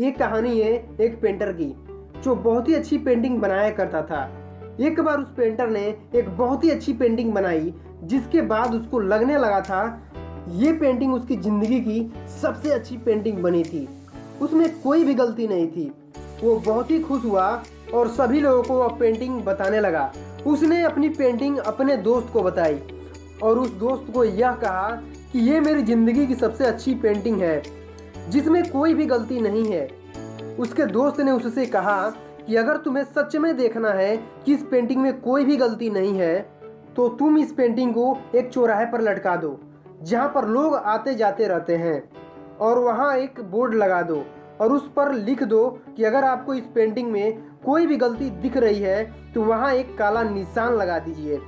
ये कहानी है एक पेंटर की जो बहुत ही अच्छी पेंटिंग बनाया करता था। एक बार उस पेंटर ने एक बहुत ही अच्छी पेंटिंग बनाई, जिसके बाद उसको लगने लगा था ये पेंटिंग उसकी ज़िंदगी की सबसे अच्छी पेंटिंग बनी थी। उसमें कोई भी गलती नहीं थी। वो बहुत ही खुश हुआ और सभी लोगों को वह पेंटिंग बताने लगा। उसने अपनी पेंटिंग अपने दोस्त को बताई और उस दोस्त को यह कहा कि ये मेरी ज़िंदगी की सबसे अच्छी पेंटिंग है, जिसमें कोई भी गलती नहीं है। उसके दोस्त ने उससे कहा कि अगर तुम्हें सच में देखना है कि इस पेंटिंग में कोई भी गलती नहीं है, तो तुम इस पेंटिंग को एक चौराहे पर लटका दो जहाँ पर लोग आते जाते रहते हैं, और वहाँ एक बोर्ड लगा दो और उस पर लिख दो कि अगर आपको इस पेंटिंग में कोई भी गलती दिख रही है तो वहाँ एक काला निशान लगा दीजिए।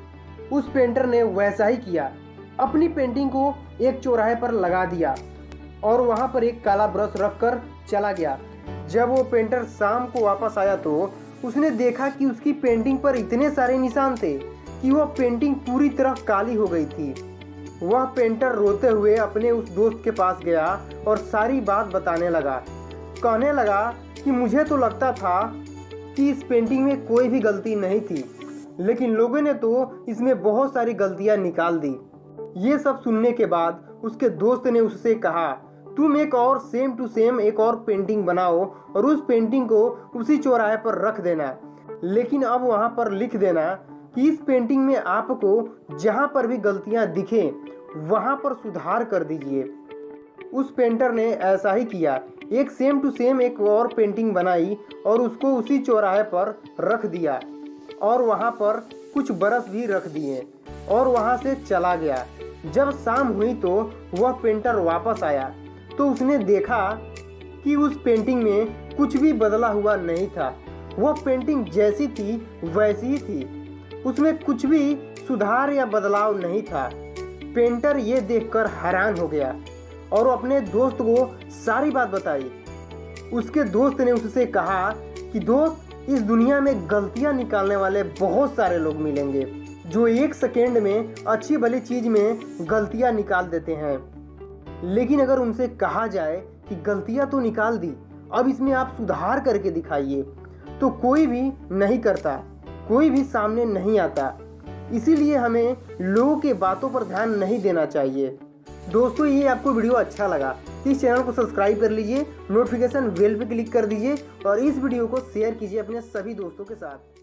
उस पेंटर ने वैसा ही किया, अपनी पेंटिंग को एक चौराहे पर लगा दिया और वहाँ पर एक काला ब्रश रखकर चला गया। जब वो पेंटर शाम को वापस आया तो उसने देखा कि उसकी पेंटिंग पर इतने सारे निशान थे कि वह पेंटिंग पूरी तरह काली हो गई थी। वह पेंटर रोते हुए अपने उस दोस्त के पास गया और सारी बात बताने लगा। कहने लगा कि मुझे तो लगता था कि इस पेंटिंग में कोई भी गलती नहीं थी, लेकिन लोगों ने तो इसमें बहुत सारी गलतियां निकाल दी। ये सब सुनने के बाद उसके दोस्त ने उससे कहा, तुम एक और सेम टू सेम एक और पेंटिंग बनाओ और उस पेंटिंग को उसी चौराहे पर रख देना, लेकिन अब वहाँ पर लिख देना कि इस पेंटिंग में आपको जहाँ पर भी गलतियाँ दिखें वहाँ पर सुधार कर दीजिए। उस पेंटर ने ऐसा ही किया, एक सेम टू सेम एक और पेंटिंग बनाई और उसको उसी चौराहे पर रख दिया और वहाँ पर कुछ ब्रश भी रख दिए और वहाँ से चला गया। जब शाम हुई तो वह पेंटर वापस आया तो उसने देखा कि उस पेंटिंग में कुछ भी बदला हुआ नहीं था। वह पेंटिंग जैसी थी वैसी ही थी, उसमें कुछ भी सुधार या बदलाव नहीं था। पेंटर ये देखकर हैरान हो गया और अपने दोस्त को सारी बात बताई। उसके दोस्त ने उससे कहा कि दोस्त, इस दुनिया में गलतियां निकालने वाले बहुत सारे लोग मिलेंगे जो एक सेकेंड में अच्छी भली चीज़ में गलतियां निकाल देते हैं, लेकिन अगर उनसे कहा जाए कि गलतियां तो निकाल दी, अब इसमें आप सुधार करके दिखाइए, तो कोई भी नहीं करता, कोई भी सामने नहीं आता। इसीलिए हमें लोगों के बातों पर ध्यान नहीं देना चाहिए। दोस्तों, ये आपको वीडियो अच्छा लगा तो इस चैनल को सब्सक्राइब कर लीजिए, नोटिफिकेशन बेल पे क्लिक कर दीजिए और इस वीडियो को शेयर कीजिए अपने सभी दोस्तों के साथ।